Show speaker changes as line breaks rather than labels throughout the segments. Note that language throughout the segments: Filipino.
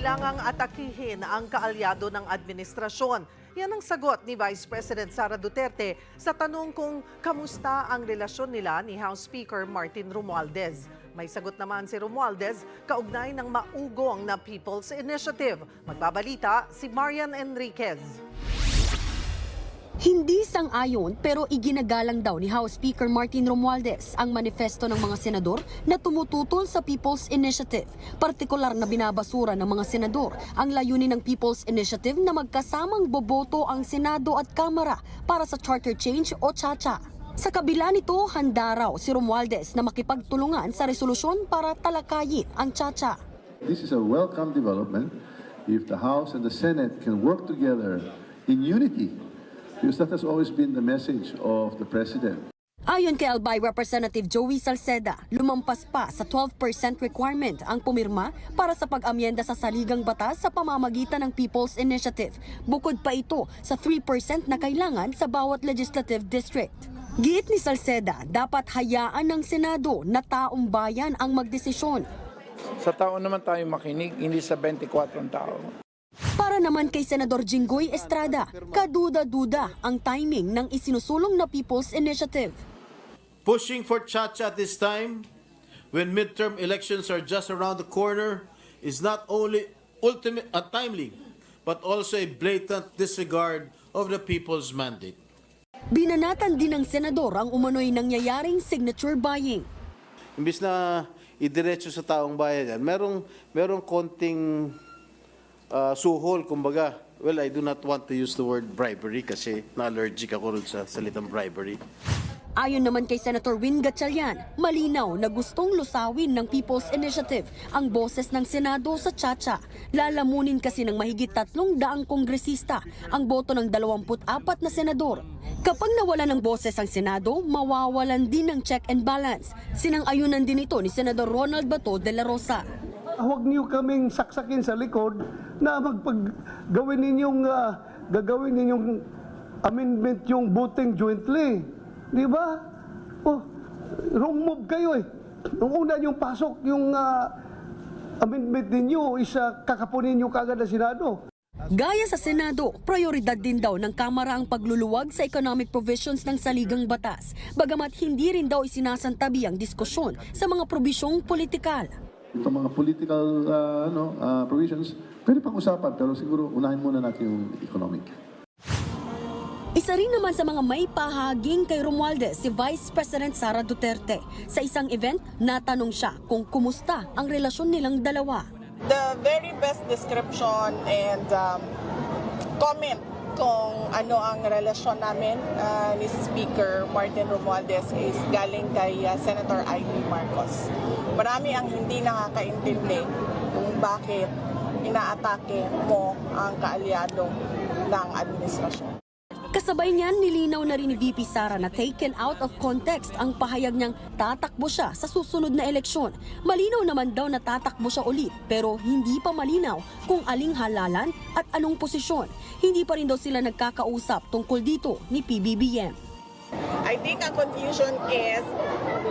kailangang atakihin ang kaalyado ng administrasyon. Yan ang sagot ni Vice President Sara Duterte sa tanong kung kamusta ang relasyon nila ni House Speaker Martin Romualdez. May sagot naman si Romualdez kaugnay ng maugong na People's Initiative. Magbabalita si Marian Enriquez.
Hindi sang-ayon pero iginagalang daw ni House Speaker Martin Romualdez ang manifesto ng mga senador na tumututol sa People's Initiative. Partikular na binabasura ng mga senador ang layunin ng People's Initiative na magkasamang boboto ang Senado at Kamara para sa charter change o CHA-CHA. Sa kabila nito, handa raw si Romualdez na makipagtulungan sa resolusyon para talakayin ang CHA-CHA.
This is a welcome development if the House and the Senate can work together in unity. Because that has always been the message of the President.
Ayon kay Albay Representative Joey Salceda, lumampas pa sa 12% requirement ang pumirma para sa pag-amyenda sa saligang batas sa pamamagitan ng People's Initiative. Bukod pa ito sa 3% na kailangan sa bawat legislative district. Giit ni Salceda, dapat hayaan ng Senado na taong bayan ang magdesisyon.
Sa tao naman tayo makinig, hindi sa 24 tao.
Para naman kay Senador Jinggoy Estrada, kaduda-duda ang timing ng isinusulong na People's Initiative.
Pushing for CHA-CHA at this time, when midterm elections are just around the corner, is not only untimely, but also a blatant disregard of the people's mandate.
Binanatan din ng senador ang umano'y nangyayaring signature buying.
Imbis na idiretso sa taong bayan yan, merong konting suhol, kumbaga. Well, I do not want to use the word bribery kasi na-allergic ako rin sa salitang bribery.
Ayon naman kay Senator Win Gatchalian, malinaw na gustong lusawin ng People's Initiative ang boses ng Senado sa CHA-CHA. Lalamunin kasi ng mahigit 300 kongresista ang boto ng 24 na senador. Kapag nawala ng boses ang Senado, mawawalan din ng check and balance. Sinang-ayunan din ito ni Senador Ronald Bato de la Rosa.
Huwag niyo kaming saksakin sa likod na gagawin ninyong amendment yung voting jointly. Di ba? Oh, wrong move kayo eh. Nung una niyong pasok yung amendment ninyo is kakapunin niyo kagad na Senado.
Gaya sa Senado, prioridad din daw ng Kamara ang pagluluwag sa economic provisions ng saligang batas, bagamat hindi rin daw isinasantabi ang diskusyon sa mga probisyong politikal.
Itong mga political provisions, pwede pang usapan, pero siguro unahin muna natin yung economic.
Isa rin naman sa mga may pahaging kay Romualdez si Vice President Sara Duterte. Sa isang event, natanong siya kung kumusta ang relasyon nilang dalawa.
The very best description and comment kung ano ang relasyon namin ni Speaker Martin Romualdez is galing kay Senator Amy Marcos. Marami ang hindi nakakaintindi kung bakit inaatake mo ang kaalyado ng administrasyon.
Kasabay niyan, nilinaw na rin ni VP Sara na taken out of context ang pahayag niyang tatakbo siya sa susunod na eleksyon. Malinaw naman daw na tatakbo siya ulit pero hindi pa malinaw kung aling halalan at anong posisyon. Hindi pa rin daw sila nagkakausap tungkol dito ni PBBM.
I think ang confusion is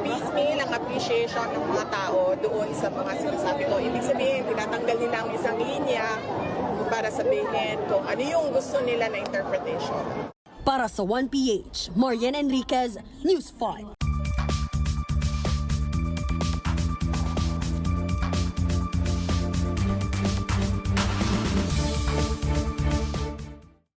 piecemeal ang appreciation ng mga tao doon sa mga sinasabi ko. Ibig sabihin, tinatanggal nila ang isang linya para sabihin kung ano yung gusto nila na interpretation.
Para sa 1PH, Marian Enriquez, News 5.